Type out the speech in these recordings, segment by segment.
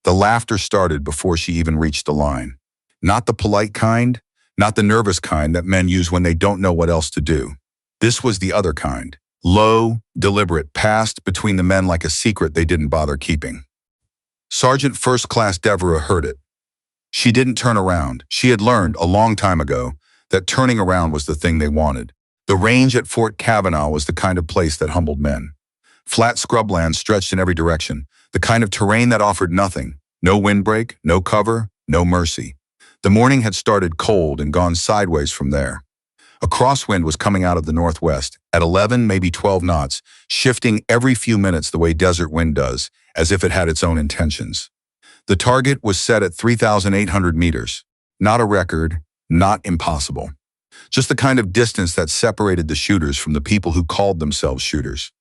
The laughter started before she even reached the line. Not the polite kind, not the nervous kind that men use when they don't know what else to do. This was the other kind. Low, deliberate, passed between the men like a secret they didn't bother keeping. Sergeant First Class Devereux heard it. She didn't turn around. She had learned a long time ago that turning around was the thing they wanted. The range at Fort Kavanaugh was the kind of place that humbled men. Flat scrubland stretched in every direction, the kind of terrain that offered nothing. No windbreak, no cover, no mercy. The morning had started cold and gone sideways from there. A crosswind was coming out of the northwest at 11, maybe 12 knots, shifting every few minutes the way desert wind does, as if it had its own intentions. The target was set at 3,800 meters. Not a record, not impossible. Just the kind of distance that separated the shooters from the people who called themselves shooters.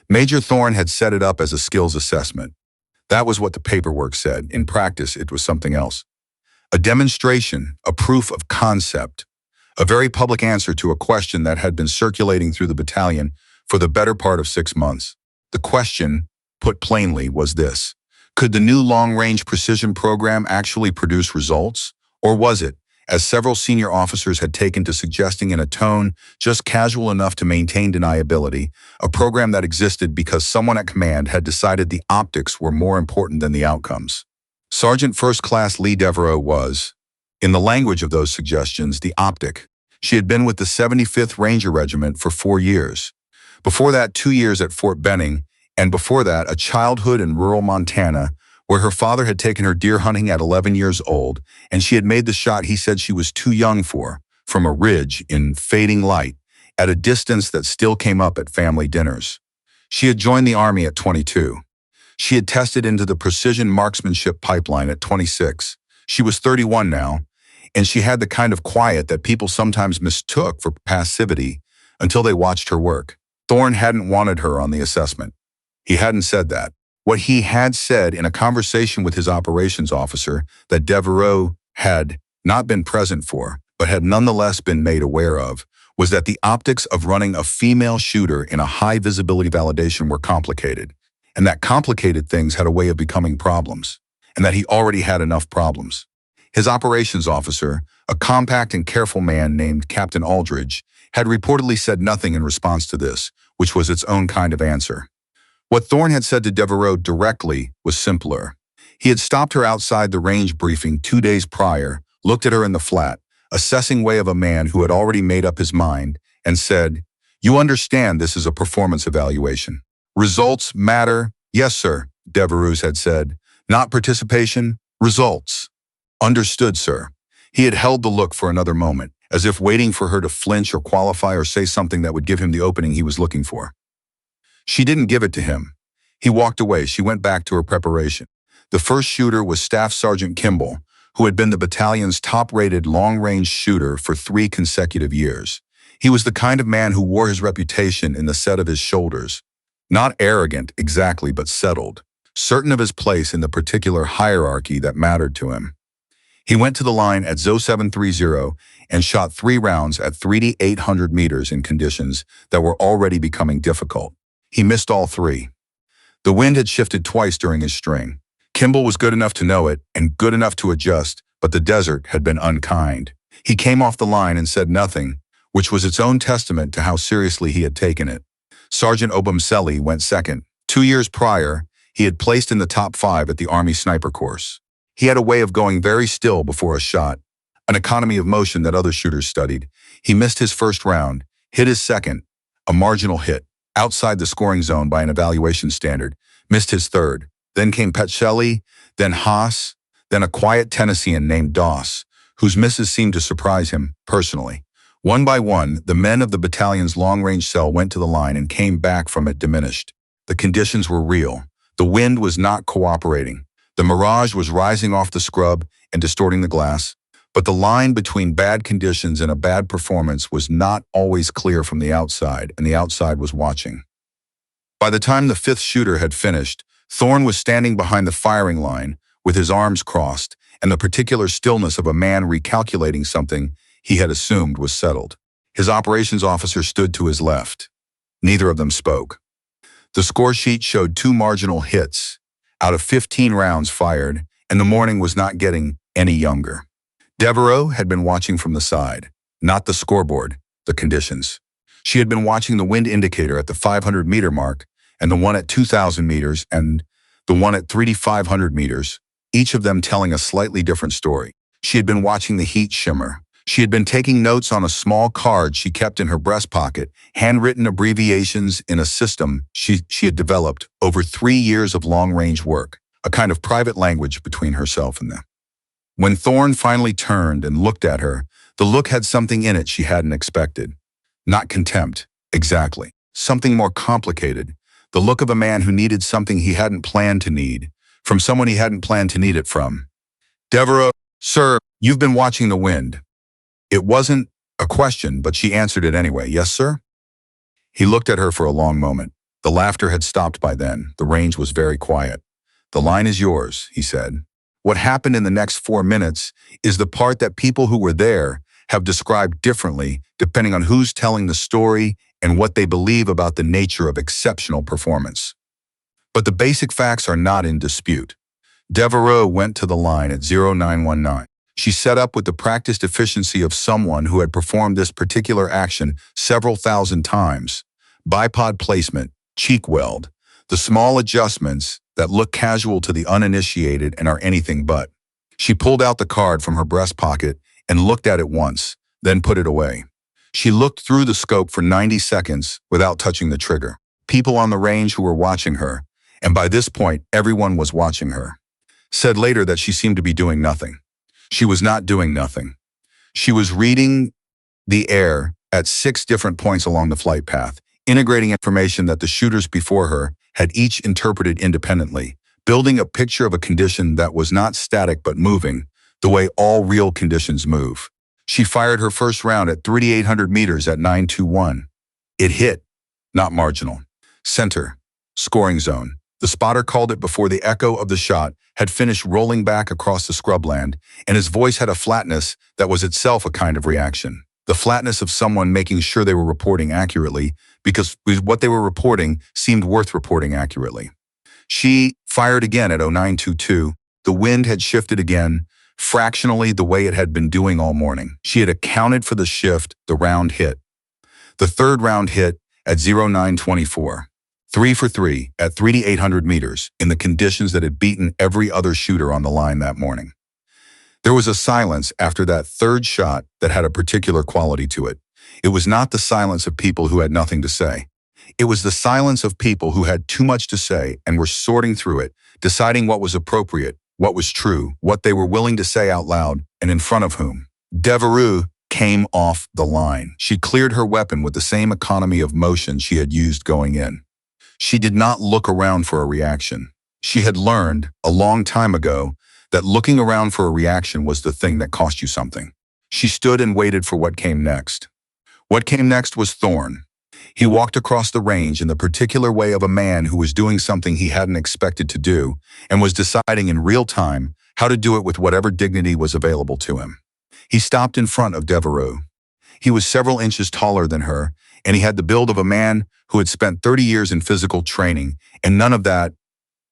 Major Thorne had set it up as a skills assessment. That was what the paperwork said. In practice, it was something else. A demonstration, a proof of concept, a very public answer to a question that had been circulating through the battalion for the better part of 6 months. The question, put plainly, was this: could the new long-range precision program actually produce results? Or was it, as several senior officers had taken to suggesting in a tone just casual enough to maintain deniability, a program that existed because someone at command had decided the optics were more important than the outcomes? Sergeant First Class Lee Devereux was, in the language of those suggestions, the optic. She had been with the 75th Ranger Regiment for 4 years. Before that, 2 years at Fort Benning, and before that, a childhood in rural Montana, where her father had taken her deer hunting at 11 years old, and she had made the shot he said she was too young for, from a ridge in fading light, at a distance that still came up at family dinners. She had joined the Army at 22. She had tested into the precision marksmanship pipeline at 26. She was 31 now, and she had the kind of quiet that people sometimes mistook for passivity until they watched her work. Thorne hadn't wanted her on the assessment. He hadn't said that. What he had said in a conversation with his operations officer that Devereux had not been present for, but had nonetheless been made aware of, was that the optics of running a female shooter in a high-visibility validation were complicated, and that complicated things had a way of becoming problems, and that he already had enough problems. His operations officer, a compact and careful man named Captain Aldridge, had reportedly said nothing in response to this, which was its own kind of answer. What Thorne had said to Devereux directly was simpler. He had stopped her outside the range briefing 2 days prior, looked at her in the flat, assessing way of a man who had already made up his mind, and said, "You understand this is a performance evaluation. Results matter." "Yes, sir," Devereux had said. "Not participation, results." "Understood, sir." He had held the look for another moment, as if waiting for her to flinch or qualify or say something that would give him the opening he was looking for. She didn't give it to him. He walked away. She went back to her preparation. The first shooter was Staff Sergeant Kimball, who had been the battalion's top-rated long-range shooter for 3 consecutive years. He was the kind of man who wore his reputation in the set of his shoulders. Not arrogant, exactly, but settled, certain of his place in the particular hierarchy that mattered to him. He went to the line at 0730 and shot 3 rounds at 3,800 meters in conditions that were already becoming difficult. He missed all 3. The wind had shifted twice during his string. Kimball was good enough to know it and good enough to adjust, but the desert had been unkind. He came off the line and said nothing, which was its own testament to how seriously he had taken it. Sergeant Obumseli went second. 2 years prior, he had placed in the top 5 at the Army sniper course. He had a way of going very still before a shot, an economy of motion that other shooters studied. He missed his first round, hit his second, a marginal hit, outside the scoring zone by an evaluation standard, missed his third. Then came Petchelli, then Haas, then a quiet Tennessean named Doss, whose misses seemed to surprise him personally. One by one, the men of the battalion's long-range cell went to the line and came back from it diminished. The conditions were real. The wind was not cooperating. The mirage was rising off the scrub and distorting the glass, but the line between bad conditions and a bad performance was not always clear from the outside, and the outside was watching. By the time the 5th shooter had finished, Thorne was standing behind the firing line with his arms crossed and the particular stillness of a man recalculating something he had assumed was settled. His operations officer stood to his left. Neither of them spoke. The score sheet showed 2 marginal hits, out of 15 rounds fired, and the morning was not getting any younger. Devereux had been watching from the side, not the scoreboard, the conditions. She had been watching the wind indicator at the 500-meter mark, and the one at 2,000 meters, and the one at 3,500 meters, each of them telling a slightly different story. She had been watching the heat shimmer. She had been taking notes on a small card she kept in her breast pocket, handwritten abbreviations in a system she had developed over 3 years of long-range work, a kind of private language between herself and them. When Thorne finally turned and looked at her, the look had something in it she hadn't expected. Not contempt, exactly. Something more complicated. The look of a man who needed something he hadn't planned to need, from someone he hadn't planned to need it from. "Devereux, sir, you've been watching the wind." It wasn't a question, but she answered it anyway. "Yes, sir?" He looked at her for a long moment. The laughter had stopped by then. The range was very quiet. "The line is yours," he said. What happened in the next 4 minutes is the part that people who were there have described differently depending on who's telling the story and what they believe about the nature of exceptional performance. But the basic facts are not in dispute. Devereux went to the line at 0919. She set up with the practiced efficiency of someone who had performed this particular action several thousand times. Bipod placement, cheek weld, the small adjustments that look casual to the uninitiated and are anything but. She pulled out the card from her breast pocket and looked at it once, then put it away. She looked through the scope for 90 seconds without touching the trigger. People on the range who were watching her, and by this point everyone was watching her, said later that she seemed to be doing nothing. She was not doing nothing. She was reading the air at 6 different points along the flight path, integrating information that the shooters before her had each interpreted independently, building a picture of a condition that was not static but moving, the way all real conditions move. She fired her first round at 3,800 meters at 921. It hit, not marginal. Center, scoring zone. The spotter called it before the echo of the shot had finished rolling back across the scrubland, and his voice had a flatness that was itself a kind of reaction. The flatness of someone making sure they were reporting accurately, because what they were reporting seemed worth reporting accurately. She fired again at 0922. The wind had shifted again, fractionally the way it had been doing all morning. She had accounted for the shift, the round hit. The third round hit at 0924. 3 for 3 at 3,800 meters in the conditions that had beaten every other shooter on the line that morning. There was a silence after that third shot that had a particular quality to it. It was not the silence of people who had nothing to say. It was the silence of people who had too much to say and were sorting through it, deciding what was appropriate, what was true, what they were willing to say out loud, and in front of whom. Devereux came off the line. She cleared her weapon with the same economy of motion she had used going in. She did not look around for a reaction. She had learned, a long time ago, that looking around for a reaction was the thing that cost you something. She stood and waited for what came next. What came next was Thorne. He walked across the range in the particular way of a man who was doing something he hadn't expected to do and was deciding in real time how to do it with whatever dignity was available to him. He stopped in front of Devereux. He was several inches taller than her, and he had the build of a man who had spent 30 years in physical training, and none of that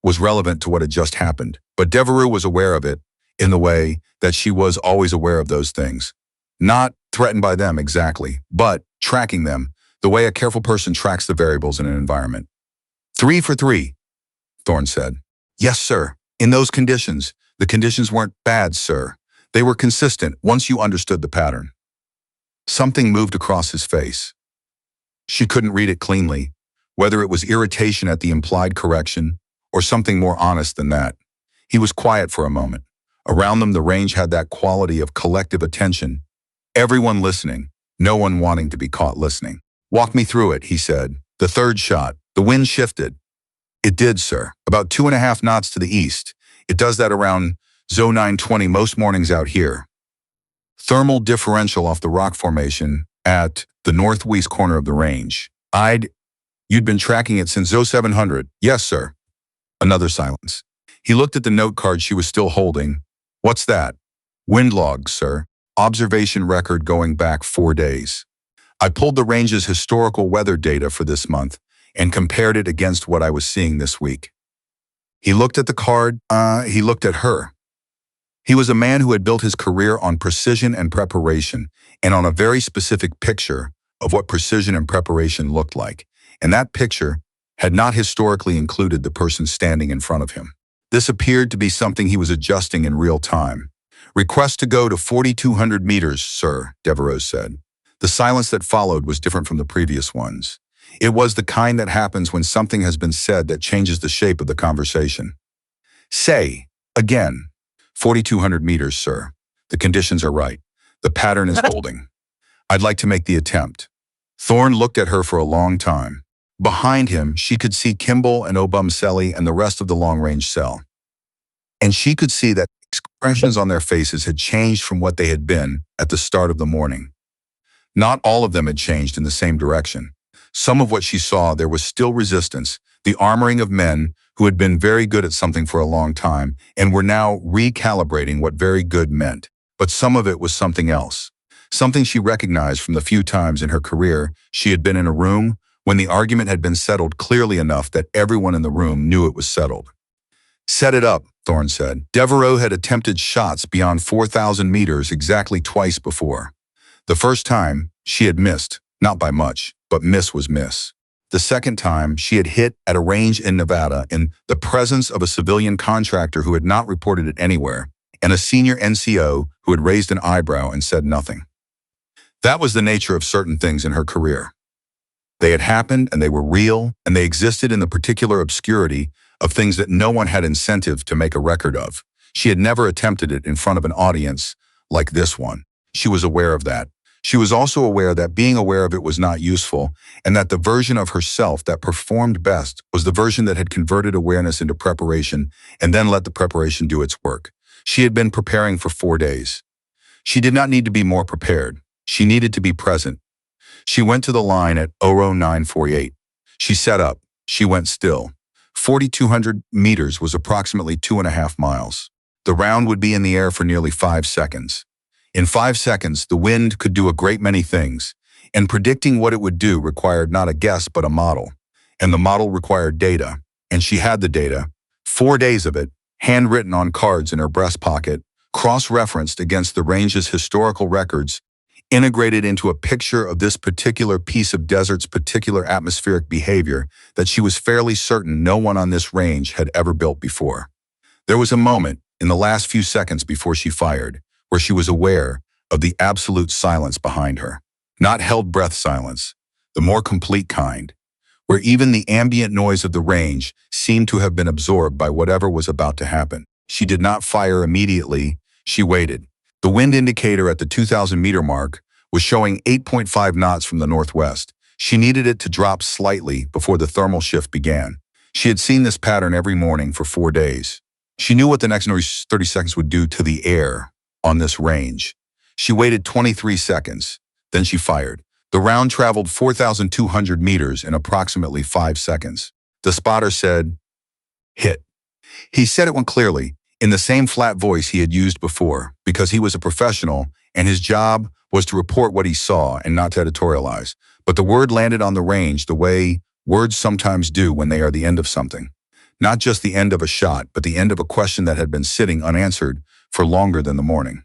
was relevant to what had just happened. But Devereux was aware of it in the way that she was always aware of those things. Not threatened by them exactly, but tracking them the way a careful person tracks the variables in an environment. 3 for 3, Thorne said. Yes, sir. In those conditions, the conditions weren't bad, sir. They were consistent once you understood the pattern. Something moved across his face. She couldn't read it cleanly, whether it was irritation at the implied correction or something more honest than that. He was quiet for a moment. Around them, the range had that quality of collective attention. Everyone listening, no one wanting to be caught listening. Walk me through it, he said. The third shot. The wind shifted. It did, sir. About 2.5 knots to the east. It does that around 0920 most mornings out here. Thermal differential off the rock formation at the northwest corner of the range. You'd been tracking it since 0700. Yes, sir. Another silence. He looked at the note card she was still holding. What's that? Wind log, sir. Observation record going back 4 days. I pulled the range's historical weather data for this month and compared it against what I was seeing this week. He looked at the card. He looked at her. He was a man who had built his career on precision and preparation, and on a very specific picture of what precision and preparation looked like. And that picture had not historically included the person standing in front of him. This appeared to be something he was adjusting in real time. "Request to go to 4,200 meters, sir," Devereux said. The silence that followed was different from the previous ones. It was the kind that happens when something has been said that changes the shape of the conversation. "Say, again, 4,200 meters, sir. The conditions are right. The pattern is holding. I'd like to make the attempt." Thorne looked at her for a long time. Behind him, she could see Kimball and Obumseli and the rest of the long-range cell. And she could see that expressions on their faces had changed from what they had been at the start of the morning. Not all of them had changed in the same direction. Some of what she saw, there was still resistance, the armoring of men who had been very good at something for a long time and were now recalibrating what very good meant. But some of it was something else, something she recognized from the few times in her career she had been in a room when the argument had been settled clearly enough that everyone in the room knew it was settled. "Set it up," Thorne said. Devereux had attempted shots beyond 4,000 meters exactly twice before. The first time, she had missed, not by much, but miss was miss. The second time, she had hit at a range in Nevada in the presence of a civilian contractor who had not reported it anywhere, and a senior NCO who had raised an eyebrow and said nothing. That was the nature of certain things in her career. They had happened, and they were real, and they existed in the particular obscurity of things that no one had incentive to make a record of. She had never attempted it in front of an audience like this one. She was aware of that. She was also aware that being aware of it was not useful, and that the version of herself that performed best was the version that had converted awareness into preparation and then let the preparation do its work. She had been preparing for 4 days. She did not need to be more prepared. She needed to be present. She went to the line at Oro 948. She set up. She went still. 4,200 meters was approximately 2.5 miles. The round would be in the air for nearly 5 seconds. In 5 seconds, the wind could do a great many things, and predicting what it would do required not a guess but a model. And the model required data, and she had the data, 4 days of it, handwritten on cards in her breast pocket, cross-referenced against the range's historical records, integrated into a picture of this particular piece of desert's particular atmospheric behavior that she was fairly certain no one on this range had ever built before. There was a moment, in the last few seconds before she fired, where she was aware of the absolute silence behind her. Not held breath silence, the more complete kind, where even the ambient noise of the range seemed to have been absorbed by whatever was about to happen. She did not fire immediately. She waited. The wind indicator at the 2,000-meter mark was showing 8.5 knots from the northwest. She needed it to drop slightly before the thermal shift began. She had seen this pattern every morning for 4 days. She knew what the next 30 seconds would do to the air on this range. She waited 23 seconds. Then she fired. The round traveled 4,200 meters in approximately 5 seconds. The spotter said, "Hit." He said it one clearly, in the same flat voice he had used before, because he was a professional and his job was to report what he saw and not to editorialize. But the word landed on the range the way words sometimes do when they are the end of something. Not just the end of a shot, but the end of a question that had been sitting unanswered for longer than the morning.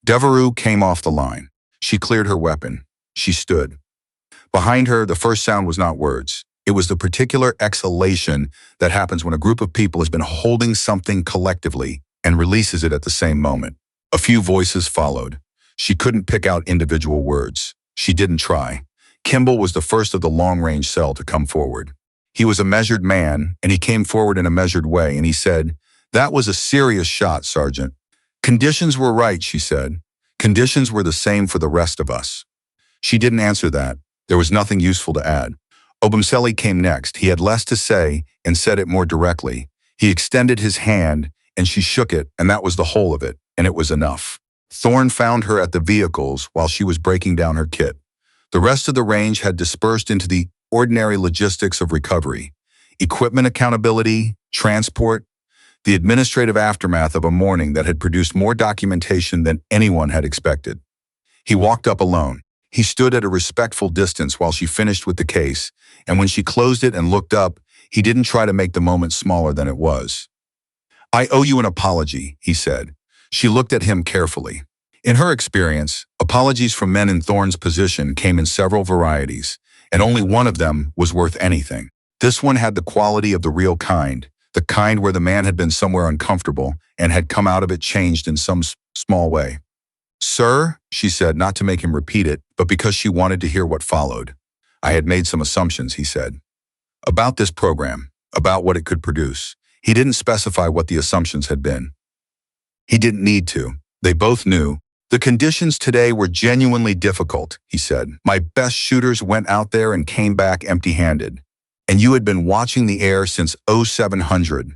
Devereux came off the line. She cleared her weapon. She stood. Behind her, the first sound was not words. It was the particular exhalation that happens when a group of people has been holding something collectively and releases it at the same moment. A few voices followed. She couldn't pick out individual words. She didn't try. Kimball was the first of the long-range cell to come forward. He was a measured man, and he came forward in a measured way, and he said, "That was a serious shot, Sergeant." "Conditions were right," she said. "Conditions were the same for the rest of us." She didn't answer that. There was nothing useful to add. Obumseli came next. He had less to say and said it more directly. He extended his hand, and she shook it, and that was the whole of it, and it was enough. Thorne found her at the vehicles while she was breaking down her kit. The rest of the range had dispersed into the ordinary logistics of recovery, equipment accountability, transport, the administrative aftermath of a morning that had produced more documentation than anyone had expected. He walked up alone. He stood at a respectful distance while she finished with the case, and when she closed it and looked up, He didn't try to make the moment smaller than it was. "I owe you an apology," he said. She looked at him carefully. In her experience, apologies from men in Thorne's position came in several varieties, and only one of them was worth anything. This one had the quality of the real kind, the kind where the man had been somewhere uncomfortable and had come out of it changed in some small way. "Sir," she said, not to make him repeat it, but because she wanted to hear what followed. "I had made some assumptions," he said, "about this program, about what it could produce." He didn't specify what the assumptions had been. He didn't need to. They both knew. "The conditions today were genuinely difficult," he said. "My best shooters went out there and came back empty-handed. And you had been watching the air since 0700.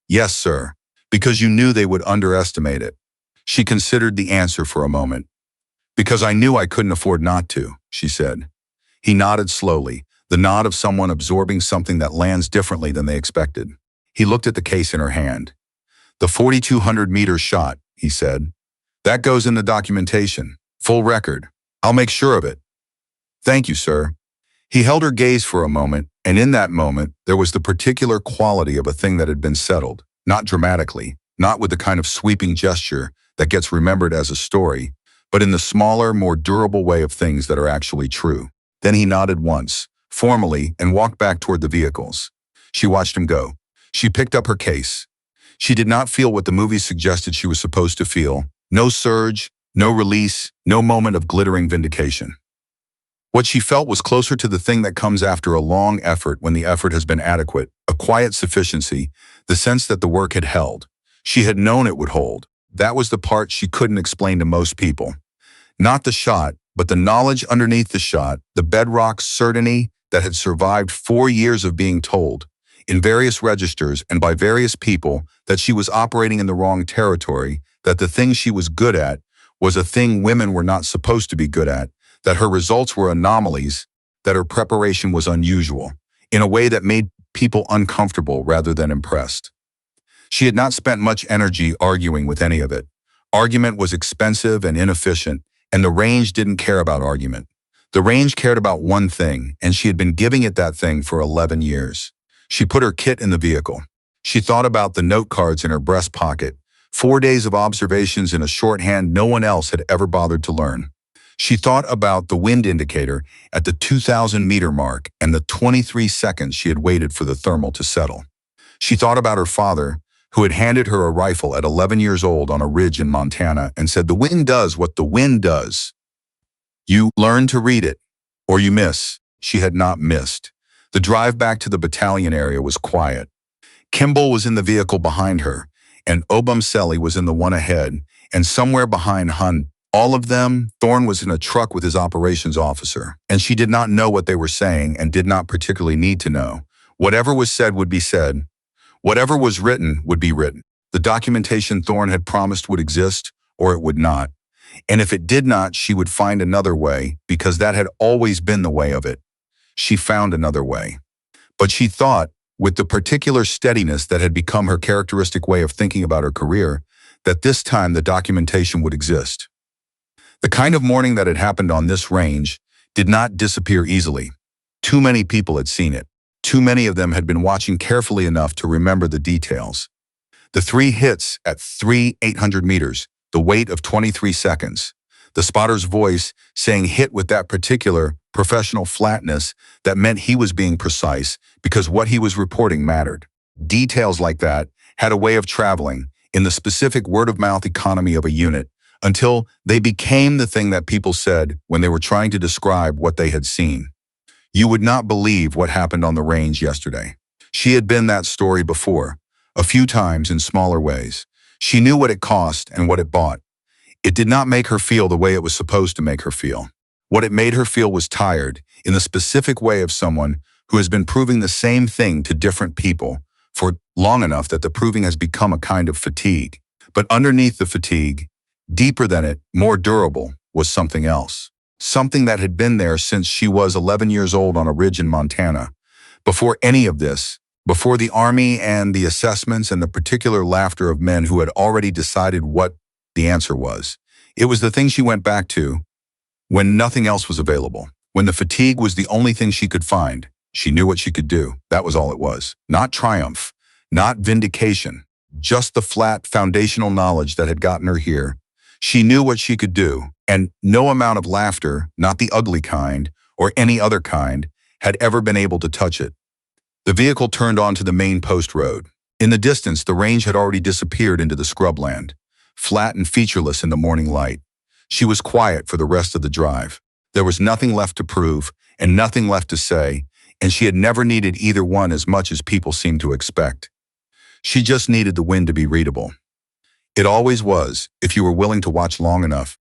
"Yes, sir, because you knew they would underestimate it." She considered the answer for a moment. "Because I knew I couldn't afford not to," she said. He nodded slowly, the nod of someone absorbing something that lands differently than they expected. He looked at the case in her hand. "The 4,200-meter shot," he said. "That goes in the documentation. Full record. I'll make sure of it." "Thank you, sir." He held her gaze for a moment, and in that moment, there was the particular quality of a thing that had been settled, not dramatically, not with the kind of sweeping gesture that gets remembered as a story, but in the smaller, more durable way of things that are actually true. Then he nodded once, formally, and walked back toward the vehicles. She watched him go. She picked up her case. She did not feel what the movie suggested she was supposed to feel. No surge, no release, no moment of glittering vindication. What she felt was closer to the thing that comes after a long effort when the effort has been adequate, a quiet sufficiency, the sense that the work had held. She had known it would hold. That was the part she couldn't explain to most people. Not the shot, but the knowledge underneath the shot, the bedrock certainty that had survived 4 years of being told, in various registers and by various people, that she was operating in the wrong territory, that the thing she was good at was a thing women were not supposed to be good at, that her results were anomalies, that her preparation was unusual, in a way that made people uncomfortable rather than impressed. She had not spent much energy arguing with any of it. Argument was expensive and inefficient, and the range didn't care about argument. The range cared about one thing, and she had been giving it that thing for 11 years. She put her kit in the vehicle. She thought about the note cards in her breast pocket, 4 days of observations in a shorthand no one else had ever bothered to learn. She thought about the wind indicator at the 2,000-meter mark and the 23 seconds she had waited for the thermal to settle. She thought about her father, who had handed her a rifle at 11 years old on a ridge in Montana and said, "The wind does what the wind does. You learn to read it, or you miss." She had not missed. The drive back to the battalion area was quiet. Kimball was in the vehicle behind her, and Obumseli was in the one ahead, and somewhere behind Hunt, all of them, Thorne was in a truck with his operations officer, and she did not know what they were saying and did not particularly need to know. Whatever was said would be said. Whatever was written would be written. The documentation Thorne had promised would exist, or it would not. And if it did not, she would find another way, because that had always been the way of it. She found another way. But she thought, with the particular steadiness that had become her characteristic way of thinking about her career, that this time the documentation would exist. The kind of morning that had happened on this range did not disappear easily. Too many people had seen it. Too many of them had been watching carefully enough to remember the details. The 3 hits at 3,800 meters, the wait of 23 seconds. The spotter's voice saying hit with that particular professional flatness that meant he was being precise because what he was reporting mattered. Details like that had a way of traveling in the specific word-of-mouth economy of a unit until they became the thing that people said when they were trying to describe what they had seen. You would not believe what happened on the range yesterday. She had been that story before, a few times in smaller ways. She knew what it cost and what it bought. It did not make her feel the way it was supposed to make her feel. What it made her feel was tired, in the specific way of someone who has been proving the same thing to different people for long enough that the proving has become a kind of fatigue. But underneath the fatigue, deeper than it, more durable, was something else. Something that had been there since she was 11 years old on a ridge in Montana. Before any of this, before the army and the assessments and the particular laughter of men who had already decided what the answer was. It was the thing she went back to when nothing else was available, when the fatigue was the only thing she could find. She knew what she could do. That was all it was. Not triumph, not vindication, just the flat foundational knowledge that had gotten her here. She knew what she could do, and no amount of laughter, not the ugly kind, or any other kind, had ever been able to touch it. The vehicle turned onto the main post road. In the distance, the range had already disappeared into the scrubland, flat and featureless in the morning light. She was quiet for the rest of the drive. There was nothing left to prove and nothing left to say, and she had never needed either one as much as people seemed to expect. She just needed the wind to be readable. It always was, if you were willing to watch long enough.